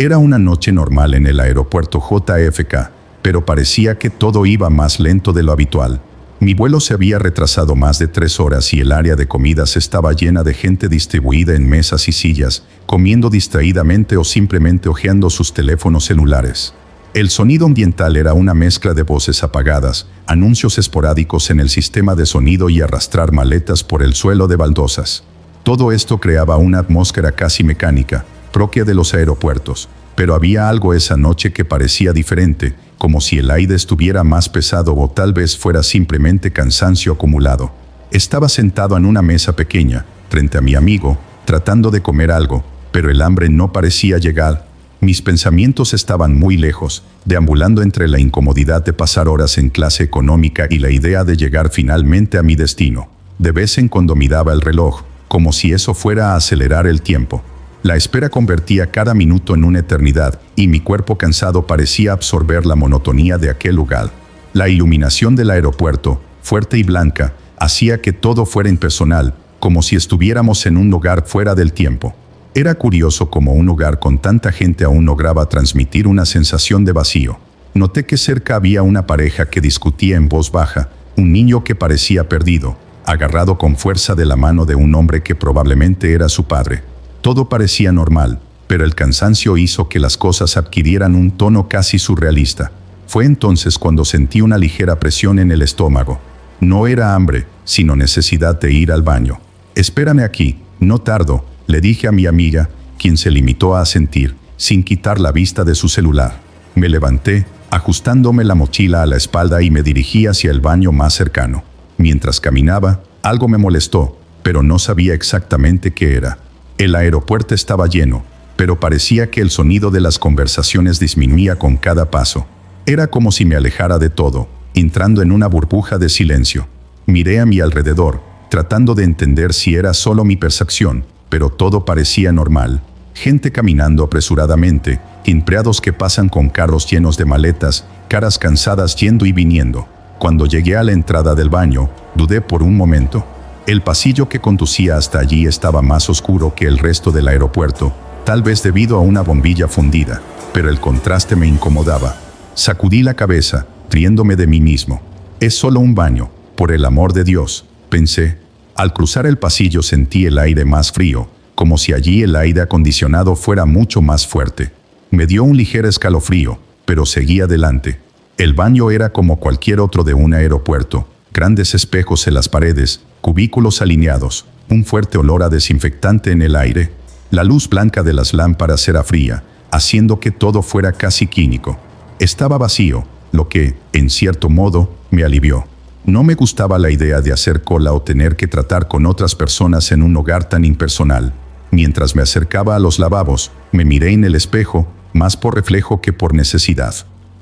Era una noche normal en el aeropuerto JFK, pero parecía que todo iba más lento de lo habitual. Mi vuelo se había retrasado más de 3 horas y el área de comidas estaba llena de gente distribuida en mesas y sillas, comiendo distraídamente o simplemente hojeando sus teléfonos celulares. El sonido ambiental era una mezcla de voces apagadas, anuncios esporádicos en el sistema de sonido y arrastrar maletas por el suelo de baldosas. Todo esto creaba una atmósfera casi mecánica, propia de los aeropuertos, pero había algo esa noche que parecía diferente, como si el aire estuviera más pesado o tal vez fuera simplemente cansancio acumulado. Estaba sentado en una mesa pequeña, frente a mi amigo, tratando de comer algo, pero el hambre no parecía llegar. Mis pensamientos estaban muy lejos, deambulando entre la incomodidad de pasar horas en clase económica y la idea de llegar finalmente a mi destino. De vez en cuando miraba el reloj, como si eso fuera a acelerar el tiempo. La espera convertía cada minuto en una eternidad, y mi cuerpo cansado parecía absorber la monotonía de aquel lugar. La iluminación del aeropuerto, fuerte y blanca, hacía que todo fuera impersonal, como si estuviéramos en un lugar fuera del tiempo. Era curioso cómo un lugar con tanta gente aún lograba transmitir una sensación de vacío. Noté que cerca había una pareja que discutía en voz baja, un niño que parecía perdido, agarrado con fuerza de la mano de un hombre que probablemente era su padre. Todo parecía normal, pero el cansancio hizo que las cosas adquirieran un tono casi surrealista. Fue entonces cuando sentí una ligera presión en el estómago. No era hambre, sino necesidad de ir al baño. «Espérame aquí, no tardo», le dije a mi amiga, quien se limitó a asentir, sin quitar la vista de su celular. Me levanté, ajustándome la mochila a la espalda y me dirigí hacia el baño más cercano. Mientras caminaba, algo me molestó, pero no sabía exactamente qué era. El aeropuerto estaba lleno, pero parecía que el sonido de las conversaciones disminuía con cada paso. Era como si me alejara de todo, entrando en una burbuja de silencio. Miré a mi alrededor, tratando de entender si era solo mi percepción, pero todo parecía normal. Gente caminando apresuradamente, empleados que pasan con carros llenos de maletas, caras cansadas yendo y viniendo. Cuando llegué a la entrada del baño, dudé por un momento. El pasillo que conducía hasta allí estaba más oscuro que el resto del aeropuerto, tal vez debido a una bombilla fundida, pero el contraste me incomodaba. Sacudí la cabeza, riéndome de mí mismo. «Es solo un baño, por el amor de Dios», pensé. Al cruzar el pasillo sentí el aire más frío, como si allí el aire acondicionado fuera mucho más fuerte. Me dio un ligero escalofrío, pero seguí adelante. El baño era como cualquier otro de un aeropuerto. Grandes espejos en las paredes, cubículos alineados, un fuerte olor a desinfectante en el aire. La luz blanca de las lámparas era fría, haciendo que todo fuera casi clínico. Estaba vacío, lo que, en cierto modo, me alivió. No me gustaba la idea de hacer cola o tener que tratar con otras personas en un lugar tan impersonal. Mientras me acercaba a los lavabos, me miré en el espejo, más por reflejo que por necesidad.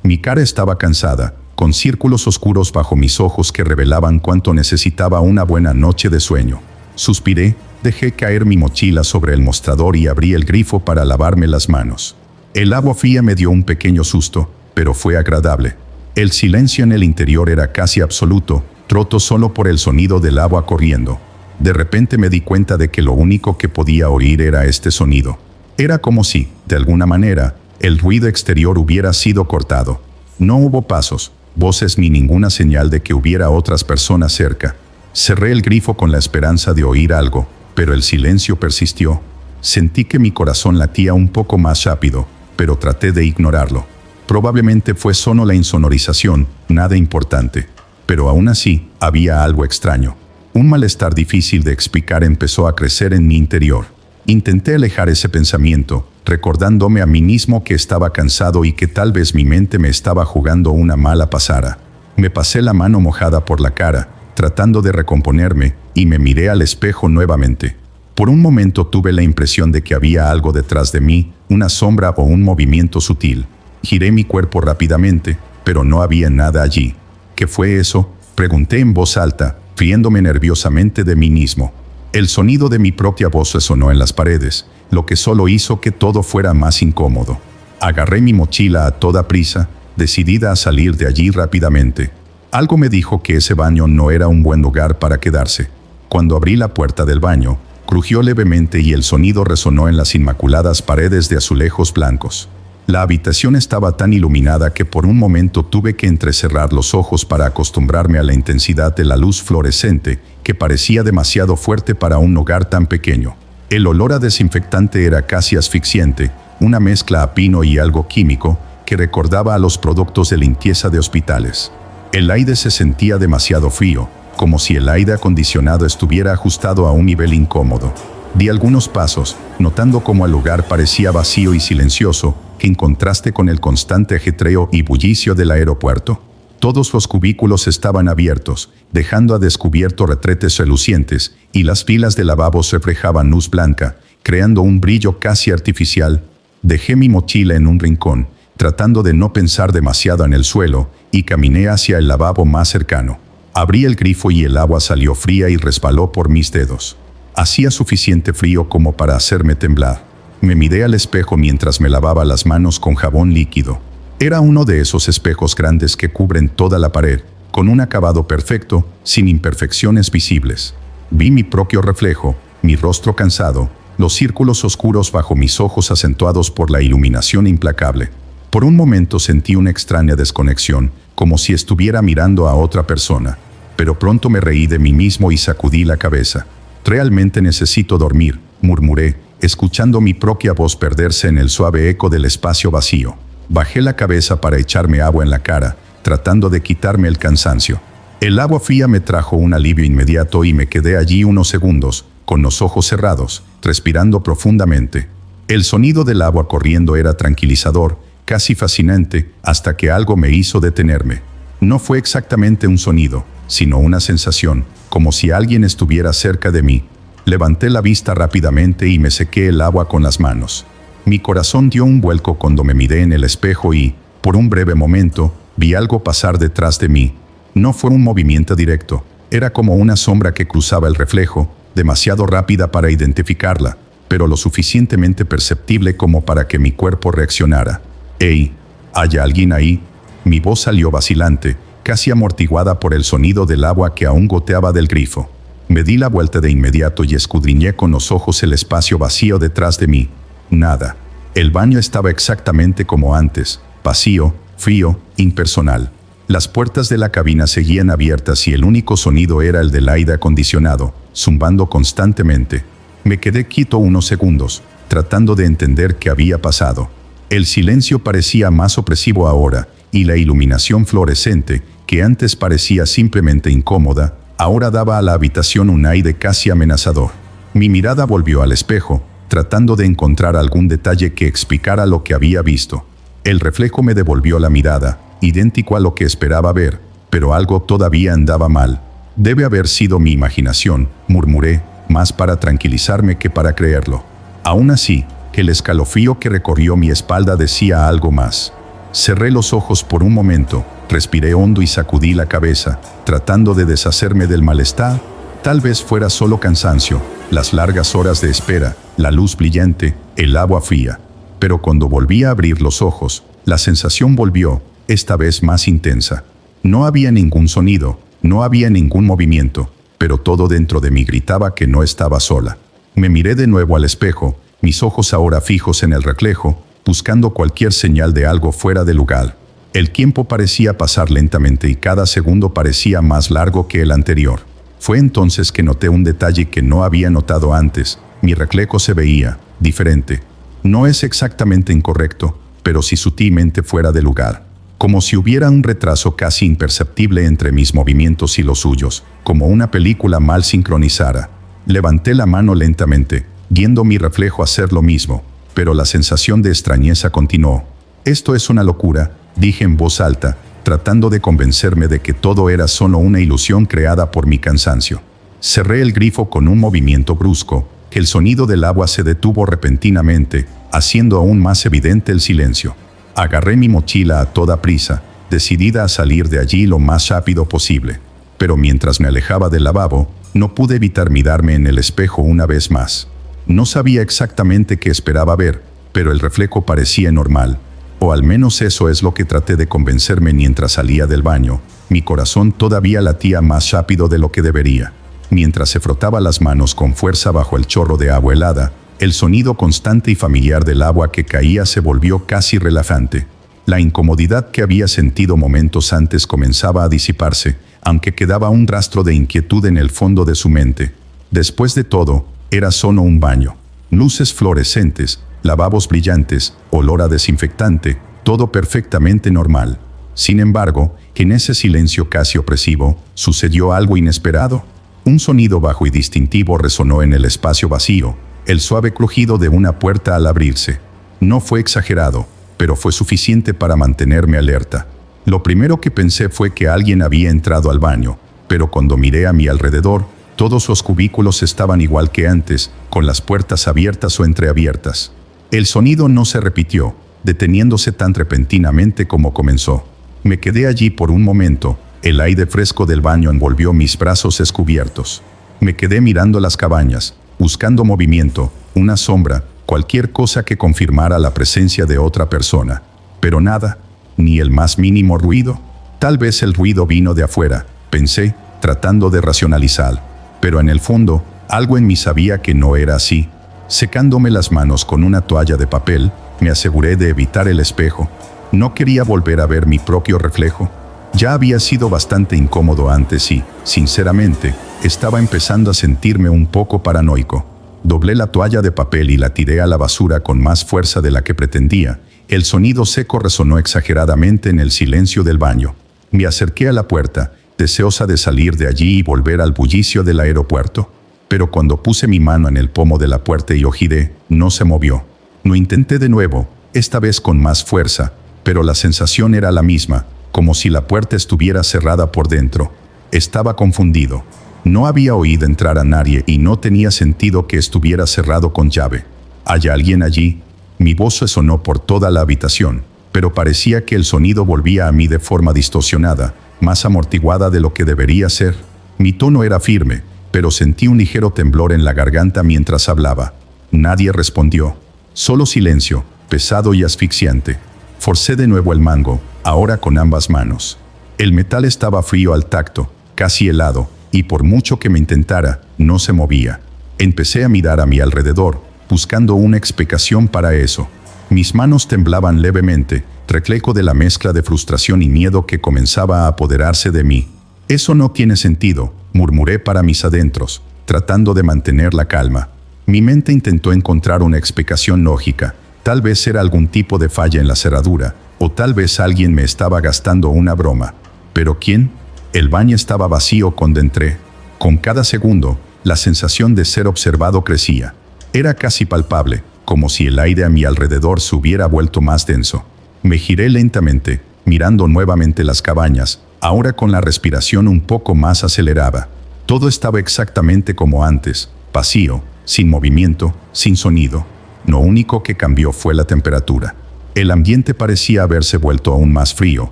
Mi cara estaba cansada, con círculos oscuros bajo mis ojos que revelaban cuánto necesitaba una buena noche de sueño. Suspiré, dejé caer mi mochila sobre el mostrador y abrí el grifo para lavarme las manos. El agua fría me dio un pequeño susto, pero fue agradable. El silencio en el interior era casi absoluto, roto solo por el sonido del agua corriendo. De repente me di cuenta de que lo único que podía oír era este sonido. Era como si, de alguna manera, el ruido exterior hubiera sido cortado. No hubo pasos, voces ni ninguna señal de que hubiera otras personas cerca. Cerré el grifo con la esperanza de oír algo, pero el silencio persistió. Sentí que mi corazón latía un poco más rápido, pero traté de ignorarlo. Probablemente fue solo la insonorización, nada importante. Pero aún así, había algo extraño. Un malestar difícil de explicar empezó a crecer en mi interior. Intenté alejar ese pensamiento, recordándome a mí mismo que estaba cansado y que tal vez mi mente me estaba jugando una mala pasada. Me pasé la mano mojada por la cara, tratando de recomponerme, y me miré al espejo nuevamente. Por un momento tuve la impresión de que había algo detrás de mí, una sombra o un movimiento sutil. Giré mi cuerpo rápidamente, pero no había nada allí. ¿Qué fue eso?, pregunté en voz alta, riéndome nerviosamente de mí mismo. El sonido de mi propia voz resonó en las paredes, lo que solo hizo que todo fuera más incómodo. Agarré mi mochila a toda prisa, decidida a salir de allí rápidamente. Algo me dijo que ese baño no era un buen lugar para quedarse. Cuando abrí la puerta del baño, Crujió levemente y el sonido resonó en las inmaculadas paredes de azulejos blancos. La habitación estaba tan iluminada que por un momento tuve que entrecerrar los ojos para acostumbrarme a la intensidad de la luz fluorescente, que parecía demasiado fuerte para un hogar tan pequeño. El olor a desinfectante era casi asfixiante, una mezcla a pino y algo químico que recordaba a los productos de limpieza de hospitales. El aire se sentía demasiado frío, como si el aire acondicionado estuviera ajustado a un nivel incómodo. Di algunos pasos, notando cómo el lugar parecía vacío y silencioso, en contraste con el constante ajetreo y bullicio del aeropuerto. Todos los cubículos estaban abiertos, dejando a descubierto retretes relucientes, y las filas de lavabos reflejaban luz blanca, creando un brillo casi artificial. Dejé mi mochila en un rincón, tratando de no pensar demasiado en el suelo, y caminé hacia el lavabo más cercano. Abrí el grifo y el agua salió fría y resbaló por mis dedos. Hacía suficiente frío como para hacerme temblar. Me miré al espejo mientras me lavaba las manos con jabón líquido. Era uno de esos espejos grandes que cubren toda la pared, con un acabado perfecto, sin imperfecciones visibles. Vi mi propio reflejo, mi rostro cansado, los círculos oscuros bajo mis ojos acentuados por la iluminación implacable. Por un momento sentí una extraña desconexión, como si estuviera mirando a otra persona. Pero pronto me reí de mí mismo y sacudí la cabeza. «Realmente necesito dormir», murmuré, escuchando mi propia voz perderse en el suave eco del espacio vacío. Bajé la cabeza para echarme agua en la cara, tratando de quitarme el cansancio. El agua fría me trajo un alivio inmediato y me quedé allí unos segundos, con los ojos cerrados, respirando profundamente. El sonido del agua corriendo era tranquilizador, casi fascinante, hasta que algo me hizo detenerme. No fue exactamente un sonido, sino una sensación, como si alguien estuviera cerca de mí. Levanté la vista rápidamente y me sequé el agua con las manos. Mi corazón dio un vuelco cuando me miré en el espejo y, por un breve momento, vi algo pasar detrás de mí. No fue un movimiento directo, era como una sombra que cruzaba el reflejo, demasiado rápida para identificarla, pero lo suficientemente perceptible como para que mi cuerpo reaccionara. «¡Hey! ¿Hay alguien ahí?». Mi voz salió vacilante, casi amortiguada por el sonido del agua que aún goteaba del grifo. Me di la vuelta de inmediato y escudriñé con los ojos el espacio vacío detrás de mí. Nada. El baño estaba exactamente como antes, vacío, frío, impersonal. Las puertas de la cabina seguían abiertas y el único sonido era el del aire acondicionado, zumbando constantemente. Me quedé quieto unos segundos, tratando de entender qué había pasado. El silencio parecía más opresivo ahora, y la iluminación fluorescente, que antes parecía simplemente incómoda, ahora daba a la habitación un aire casi amenazador. Mi mirada volvió al espejo, tratando de encontrar algún detalle que explicara lo que había visto. El reflejo me devolvió la mirada, idéntico a lo que esperaba ver, pero algo todavía andaba mal. «Debe haber sido mi imaginación», murmuré, más para tranquilizarme que para creerlo. Aún así, el escalofrío que recorrió mi espalda decía algo más. Cerré los ojos por un momento, respiré hondo y sacudí la cabeza, tratando de deshacerme del malestar. Tal vez fuera solo cansancio, las largas horas de espera, la luz brillante, el agua fría. Pero cuando volví a abrir los ojos, la sensación volvió, esta vez más intensa. No había ningún sonido, no había ningún movimiento, pero todo dentro de mí gritaba que no estaba sola. Me miré de nuevo al espejo, mis ojos ahora fijos en el reflejo, buscando cualquier señal de algo fuera de lugar. El tiempo parecía pasar lentamente y cada segundo parecía más largo que el anterior. Fue entonces que noté un detalle que no había notado antes. Mi reflejo se veía diferente. No es exactamente incorrecto, pero sí sutilmente fuera de lugar. Como si hubiera un retraso casi imperceptible entre mis movimientos y los suyos, como una película mal sincronizada. Levanté la mano lentamente, viendo mi reflejo hacer lo mismo, pero la sensación de extrañeza continuó. «Esto es una locura», dije en voz alta, tratando de convencerme de que todo era solo una ilusión creada por mi cansancio. Cerré el grifo con un movimiento brusco. El sonido del agua se detuvo repentinamente, haciendo aún más evidente el silencio. Agarré mi mochila a toda prisa, decidida a salir de allí lo más rápido posible. Pero mientras me alejaba del lavabo, no pude evitar mirarme en el espejo una vez más. No sabía exactamente qué esperaba ver, pero el reflejo parecía normal. O al menos eso es lo que traté de convencerme mientras salía del baño. Mi corazón todavía latía más rápido de lo que debería. Mientras se frotaba las manos con fuerza bajo el chorro de agua helada, el sonido constante y familiar del agua que caía se volvió casi relajante. La incomodidad que había sentido momentos antes comenzaba a disiparse, aunque quedaba un rastro de inquietud en el fondo de su mente. Después de todo, era solo un baño. Luces fluorescentes, lavabos brillantes, olor a desinfectante, todo perfectamente normal. Sin embargo, en ese silencio casi opresivo, sucedió algo inesperado. Un sonido bajo y distintivo resonó en el espacio vacío, el suave crujido de una puerta al abrirse. No fue exagerado, pero fue suficiente para mantenerme alerta. Lo primero que pensé fue que alguien había entrado al baño, pero cuando miré a mi alrededor, todos los cubículos estaban igual que antes, con las puertas abiertas o entreabiertas. El sonido no se repitió, deteniéndose tan repentinamente como comenzó. Me quedé allí por un momento, el aire fresco del baño envolvió mis brazos descubiertos. Me quedé mirando las cabañas, buscando movimiento, una sombra, cualquier cosa que confirmara la presencia de otra persona. Pero nada, ni el más mínimo ruido. Tal vez el ruido vino de afuera, pensé, tratando de racionalizar. Pero en el fondo, algo en mí sabía que no era así. Secándome las manos con una toalla de papel, me aseguré de evitar el espejo. No quería volver a ver mi propio reflejo. Ya había sido bastante incómodo antes y, sinceramente, estaba empezando a sentirme un poco paranoico. Doblé la toalla de papel y la tiré a la basura con más fuerza de la que pretendía. El sonido seco resonó exageradamente en el silencio del baño. Me acerqué a la puerta, deseosa de salir de allí y volver al bullicio del aeropuerto. Pero cuando puse mi mano en el pomo de la puerta y lo giré, no se movió. Lo intenté de nuevo, esta vez con más fuerza, pero la sensación era la misma, como si la puerta estuviera cerrada por dentro. Estaba confundido. No había oído entrar a nadie y no tenía sentido que estuviera cerrado con llave. ¿Hay alguien allí? Mi voz resonó por toda la habitación, pero parecía que el sonido volvía a mí de forma distorsionada, más amortiguada de lo que debería ser. Mi tono era firme, pero sentí un ligero temblor en la garganta mientras hablaba. Nadie respondió. Solo silencio, pesado y asfixiante. Forcé de nuevo el mango, ahora con ambas manos. El metal estaba frío al tacto, casi helado, y por mucho que me intentara, no se movía. Empecé a mirar a mi alrededor, buscando una explicación para eso. Mis manos temblaban levemente, reflejo de la mezcla de frustración y miedo que comenzaba a apoderarse de mí. Eso no tiene sentido, murmuré para mis adentros, tratando de mantener la calma. Mi mente intentó encontrar una explicación lógica. Tal vez era algún tipo de falla en la cerradura, o tal vez alguien me estaba gastando una broma. ¿Pero quién? El baño estaba vacío cuando entré. Con cada segundo, la sensación de ser observado crecía. Era casi palpable, como si el aire a mi alrededor se hubiera vuelto más denso. Me giré lentamente, mirando nuevamente las cabañas, ahora con la respiración un poco más acelerada. Todo estaba exactamente como antes, vacío, sin movimiento, sin sonido. Lo único que cambió fue la temperatura. El ambiente parecía haberse vuelto aún más frío,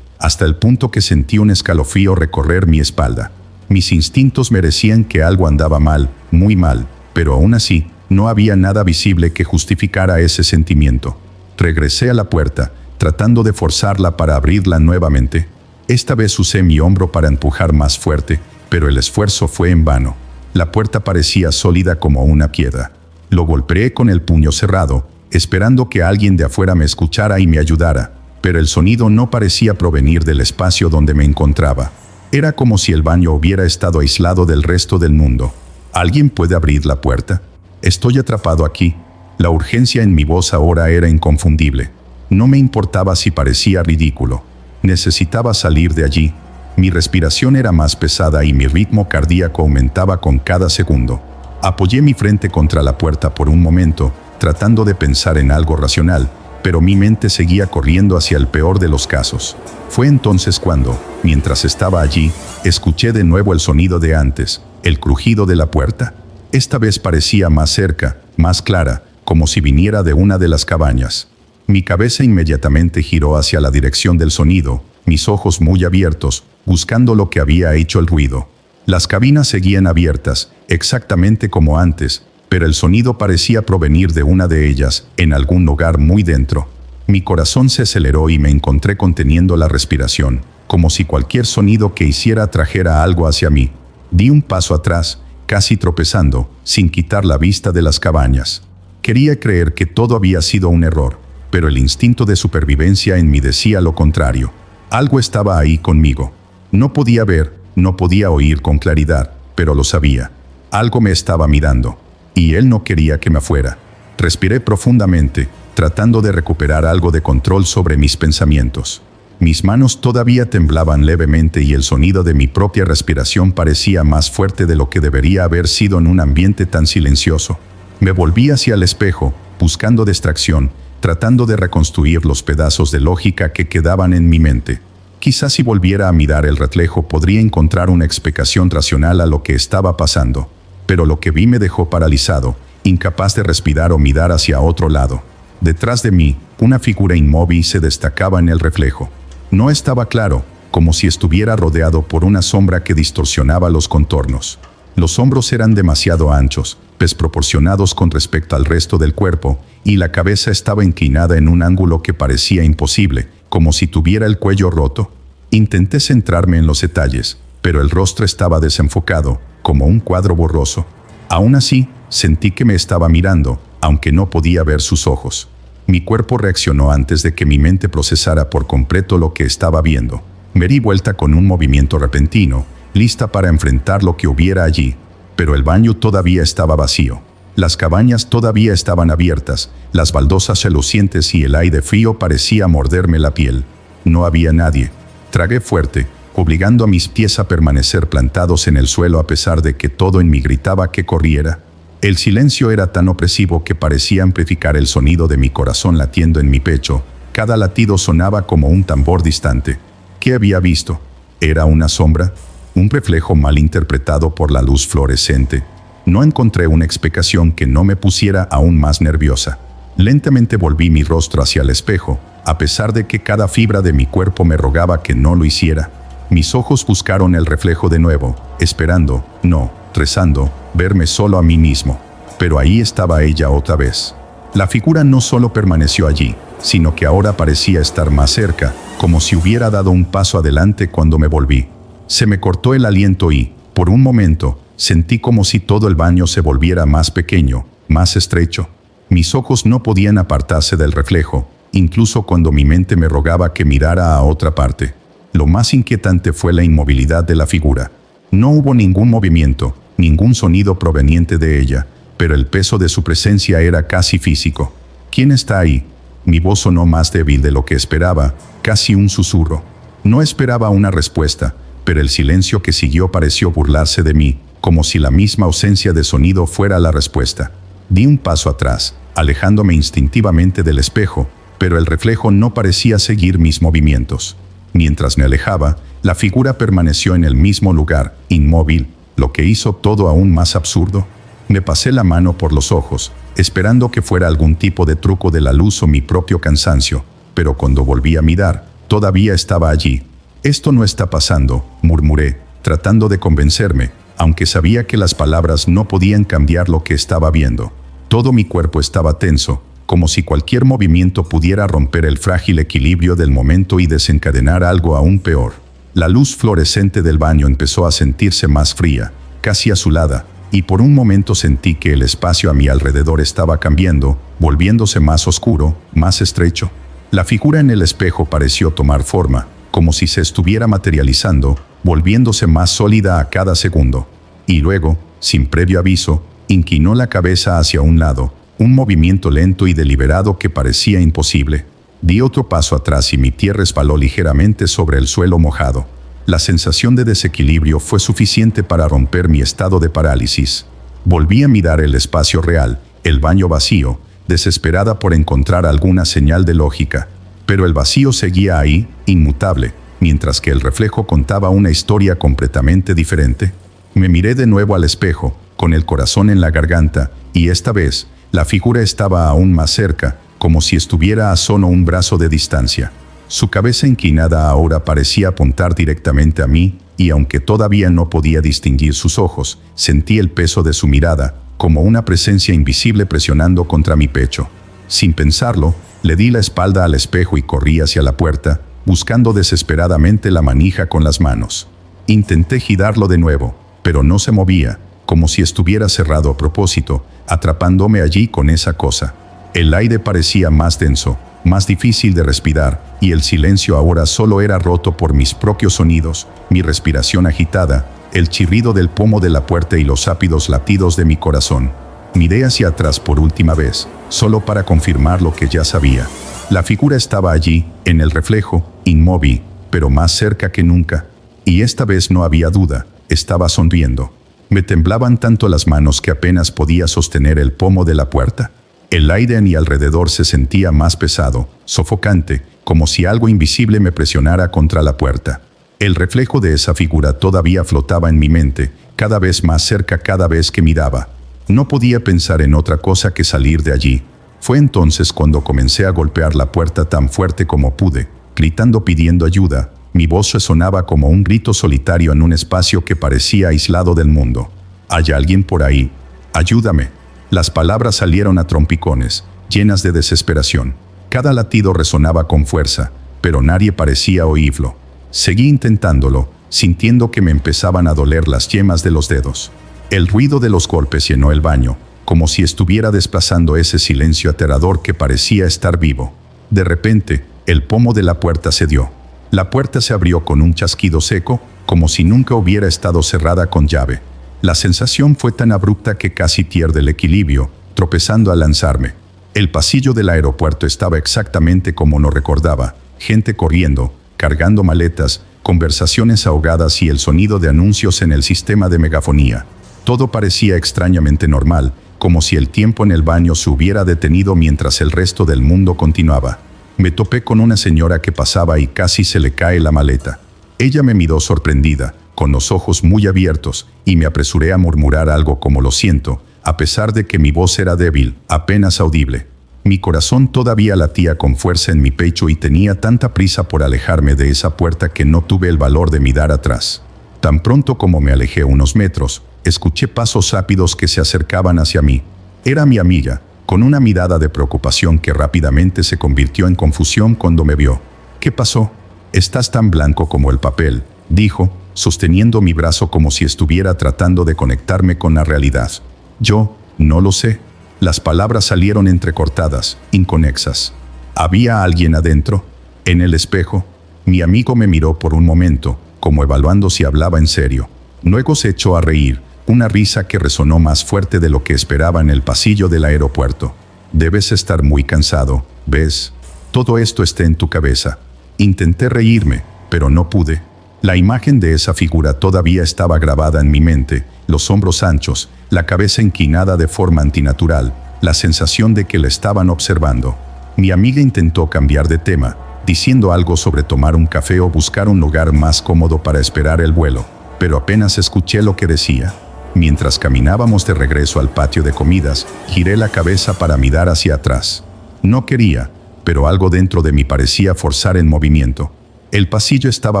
hasta el punto que sentí un escalofrío recorrer mi espalda. Mis instintos me decían que algo andaba mal, muy mal, pero aún así, no había nada visible que justificara ese sentimiento. Regresé a la puerta, tratando de forzarla para abrirla nuevamente. Esta vez usé mi hombro para empujar más fuerte, pero el esfuerzo fue en vano. La puerta parecía sólida como una piedra. Lo golpeé con el puño cerrado, esperando que alguien de afuera me escuchara y me ayudara, pero el sonido no parecía provenir del espacio donde me encontraba. Era como si el baño hubiera estado aislado del resto del mundo. ¿Alguien puede abrir la puerta? Estoy atrapado aquí. La urgencia en mi voz ahora era inconfundible. No me importaba si parecía ridículo. Necesitaba salir de allí. Mi respiración era más pesada y mi ritmo cardíaco aumentaba con cada segundo. Apoyé mi frente contra la puerta por un momento, tratando de pensar en algo racional, pero mi mente seguía corriendo hacia el peor de los casos. Fue entonces cuando, mientras estaba allí, escuché de nuevo el sonido de antes, el crujido de la puerta. Esta vez parecía más cerca, más clara, como si viniera de una de las cabañas. Mi cabeza inmediatamente giró hacia la dirección del sonido, mis ojos muy abiertos, buscando lo que había hecho el ruido. Las cabinas seguían abiertas, exactamente como antes, pero el sonido parecía provenir de una de ellas, en algún lugar muy dentro. Mi corazón se aceleró y me encontré conteniendo la respiración, como si cualquier sonido que hiciera trajera algo hacia mí. Di un paso atrás, casi tropezando, sin quitar la vista de las cabañas. Quería creer que todo había sido un error, pero el instinto de supervivencia en mí decía lo contrario. Algo estaba ahí conmigo. No podía ver, no podía oír con claridad, pero lo sabía. Algo me estaba mirando, y él no quería que me fuera. Respiré profundamente, tratando de recuperar algo de control sobre mis pensamientos. Mis manos todavía temblaban levemente y el sonido de mi propia respiración parecía más fuerte de lo que debería haber sido en un ambiente tan silencioso. Me volví hacia el espejo, buscando distracción, tratando de reconstruir los pedazos de lógica que quedaban en mi mente. Quizás si volviera a mirar el reflejo podría encontrar una explicación racional a lo que estaba pasando. Pero lo que vi me dejó paralizado, incapaz de respirar o mirar hacia otro lado. Detrás de mí, una figura inmóvil se destacaba en el reflejo. No estaba claro, como si estuviera rodeado por una sombra que distorsionaba los contornos. Los hombros eran demasiado anchos, desproporcionados con respecto al resto del cuerpo, y la cabeza estaba inclinada en un ángulo que parecía imposible, como si tuviera el cuello roto. Intenté centrarme en los detalles, pero el rostro estaba desenfocado, como un cuadro borroso. Aún así, sentí que me estaba mirando, aunque no podía ver sus ojos. Mi cuerpo reaccionó antes de que mi mente procesara por completo lo que estaba viendo. Me di vuelta con un movimiento repentino, lista para enfrentar lo que hubiera allí, pero el baño todavía estaba vacío. Las cabañas todavía estaban abiertas, las baldosas relucientes y el aire frío parecía morderme la piel. No había nadie. Tragué fuerte, obligando a mis pies a permanecer plantados en el suelo a pesar de que todo en mí gritaba que corriera. El silencio era tan opresivo que parecía amplificar el sonido de mi corazón latiendo en mi pecho. Cada latido sonaba como un tambor distante. ¿Qué había visto? ¿Era una sombra? ¿Un reflejo mal interpretado por la luz fluorescente? No encontré una explicación que no me pusiera aún más nerviosa. Lentamente volví mi rostro hacia el espejo, a pesar de que cada fibra de mi cuerpo me rogaba que no lo hiciera. Mis ojos buscaron el reflejo de nuevo, esperando, no, rezando, verme solo a mí mismo. Pero ahí estaba ella otra vez. La figura no solo permaneció allí, sino que ahora parecía estar más cerca, como si hubiera dado un paso adelante cuando me volví. Se me cortó el aliento y, por un momento, sentí como si todo el baño se volviera más pequeño, más estrecho. Mis ojos no podían apartarse del reflejo, incluso cuando mi mente me rogaba que mirara a otra parte. Lo más inquietante fue la inmovilidad de la figura. No hubo ningún movimiento, ningún sonido proveniente de ella, pero el peso de su presencia era casi físico. ¿Quién está ahí? Mi voz sonó más débil de lo que esperaba, casi un susurro. No esperaba una respuesta, pero el silencio que siguió pareció burlarse de mí, como si la misma ausencia de sonido fuera la respuesta. Di un paso atrás, alejándome instintivamente del espejo, pero el reflejo no parecía seguir mis movimientos. Mientras me alejaba, la figura permaneció en el mismo lugar, inmóvil, lo que hizo todo aún más absurdo. Me pasé la mano por los ojos, esperando que fuera algún tipo de truco de la luz o mi propio cansancio, pero cuando volví a mirar, todavía estaba allí. «Esto no está pasando», murmuré, tratando de convencerme, aunque sabía que las palabras no podían cambiar lo que estaba viendo. Todo mi cuerpo estaba tenso, como si cualquier movimiento pudiera romper el frágil equilibrio del momento y desencadenar algo aún peor. La luz fluorescente del baño empezó a sentirse más fría, casi azulada, y por un momento sentí que el espacio a mi alrededor estaba cambiando, volviéndose más oscuro, más estrecho. La figura en el espejo pareció tomar forma, como si se estuviera materializando, volviéndose más sólida a cada segundo. Y luego, sin previo aviso, inclinó la cabeza hacia un lado, un movimiento lento y deliberado que parecía imposible. Di otro paso atrás y mi pie resbaló ligeramente sobre el suelo mojado. La sensación de desequilibrio fue suficiente para romper mi estado de parálisis. Volví a mirar el espacio real, el baño vacío, desesperada por encontrar alguna señal de lógica. Pero el vacío seguía ahí, inmutable, mientras que el reflejo contaba una historia completamente diferente. Me miré de nuevo al espejo, con el corazón en la garganta, y esta vez, la figura estaba aún más cerca, como si estuviera a solo un brazo de distancia. Su cabeza inclinada ahora parecía apuntar directamente a mí, y aunque todavía no podía distinguir sus ojos, sentí el peso de su mirada, como una presencia invisible presionando contra mi pecho. Sin pensarlo, le di la espalda al espejo y corrí hacia la puerta, buscando desesperadamente la manija con las manos. Intenté girarlo de nuevo, pero no se movía, como si estuviera cerrado a propósito, atrapándome allí con esa cosa. El aire parecía más denso, más difícil de respirar, y el silencio ahora solo era roto por mis propios sonidos, mi respiración agitada, el chirrido del pomo de la puerta y los ápidos latidos de mi corazón. Miré hacia atrás por última vez, solo para confirmar lo que ya sabía. La figura estaba allí, en el reflejo, inmóvil, pero más cerca que nunca. Y esta vez no había duda, estaba sonriendo. Me temblaban tanto las manos que apenas podía sostener el pomo de la puerta. El aire a mi alrededor se sentía más pesado, sofocante, como si algo invisible me presionara contra la puerta. El reflejo de esa figura todavía flotaba en mi mente, cada vez más cerca cada vez que miraba. No podía pensar en otra cosa que salir de allí. Fue entonces cuando comencé a golpear la puerta tan fuerte como pude, gritando pidiendo ayuda. Mi voz resonaba como un grito solitario en un espacio que parecía aislado del mundo. ¿Hay alguien por ahí? ¡Ayúdame! Las palabras salieron a trompicones, llenas de desesperación. Cada latido resonaba con fuerza, pero nadie parecía oírlo. Seguí intentándolo, sintiendo que me empezaban a doler las yemas de los dedos. El ruido de los golpes llenó el baño, como si estuviera desplazando ese silencio aterrador que parecía estar vivo. De repente, el pomo de la puerta cedió. La puerta se abrió con un chasquido seco, como si nunca hubiera estado cerrada con llave. La sensación fue tan abrupta que casi pierde el equilibrio, tropezando al lanzarme. El pasillo del aeropuerto estaba exactamente como lo recordaba, gente corriendo, cargando maletas, conversaciones ahogadas y el sonido de anuncios en el sistema de megafonía. Todo parecía extrañamente normal, como si el tiempo en el baño se hubiera detenido mientras el resto del mundo continuaba. Me topé con una señora que pasaba y casi se le cae la maleta. Ella me miró sorprendida, con los ojos muy abiertos, y me apresuré a murmurar algo como lo siento, a pesar de que mi voz era débil, apenas audible. Mi corazón todavía latía con fuerza en mi pecho y tenía tanta prisa por alejarme de esa puerta que no tuve el valor de mirar atrás. Tan pronto como me alejé unos metros, escuché pasos rápidos que se acercaban hacia mí. Era mi amiga, con una mirada de preocupación que rápidamente se convirtió en confusión cuando me vio. ¿Qué pasó? Estás tan blanco como el papel, dijo, sosteniendo mi brazo como si estuviera tratando de conectarme con la realidad. Yo, no lo sé. Las palabras salieron entrecortadas, inconexas. ¿Había alguien adentro? En el espejo. Mi amigo me miró por un momento, como evaluando si hablaba en serio. Luego se echó a reír, una risa que resonó más fuerte de lo que esperaba en el pasillo del aeropuerto. Debes estar muy cansado, ¿ves? Todo esto está en tu cabeza. Intenté reírme, pero no pude. La imagen de esa figura todavía estaba grabada en mi mente, los hombros anchos, la cabeza inclinada de forma antinatural, la sensación de que la estaban observando. Mi amiga intentó cambiar de tema, diciendo algo sobre tomar un café o buscar un lugar más cómodo para esperar el vuelo, pero apenas escuché lo que decía. Mientras caminábamos de regreso al patio de comidas, giré la cabeza para mirar hacia atrás. No quería, pero algo dentro de mí parecía forzar el movimiento. El pasillo estaba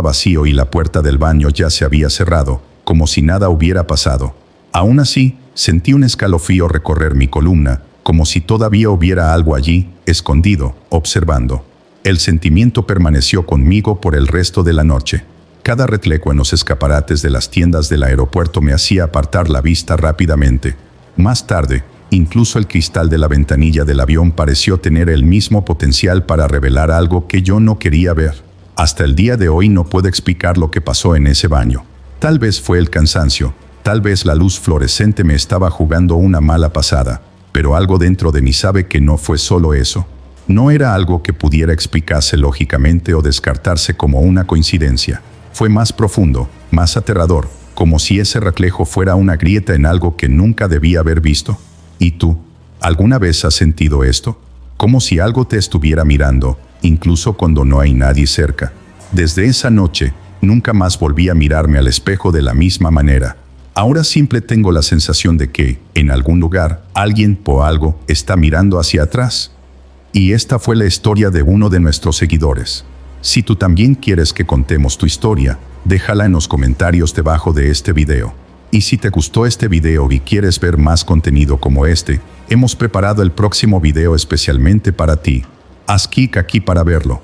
vacío y la puerta del baño ya se había cerrado, como si nada hubiera pasado. Aún así, sentí un escalofrío recorrer mi columna, como si todavía hubiera algo allí, escondido, observando. El sentimiento permaneció conmigo por el resto de la noche. Cada retleco en los escaparates de las tiendas del aeropuerto me hacía apartar la vista rápidamente. Más tarde, incluso el cristal de la ventanilla del avión pareció tener el mismo potencial para revelar algo que yo no quería ver. Hasta el día de hoy no puedo explicar lo que pasó en ese baño. Tal vez fue el cansancio, tal vez la luz fluorescente me estaba jugando una mala pasada, pero algo dentro de mí sabe que no fue solo eso. No era algo que pudiera explicarse lógicamente o descartarse como una coincidencia. Fue más profundo, más aterrador, como si ese reflejo fuera una grieta en algo que nunca debía haber visto. ¿Y tú? ¿Alguna vez has sentido esto? Como si algo te estuviera mirando, incluso cuando no hay nadie cerca. Desde esa noche, nunca más volví a mirarme al espejo de la misma manera. Ahora siempre tengo la sensación de que, en algún lugar, alguien o algo está mirando hacia atrás. Y esta fue la historia de uno de nuestros seguidores. Si tú también quieres que contemos tu historia, déjala en los comentarios debajo de este video. Y si te gustó este video y quieres ver más contenido como este, hemos preparado el próximo video especialmente para ti. Haz clic aquí para verlo.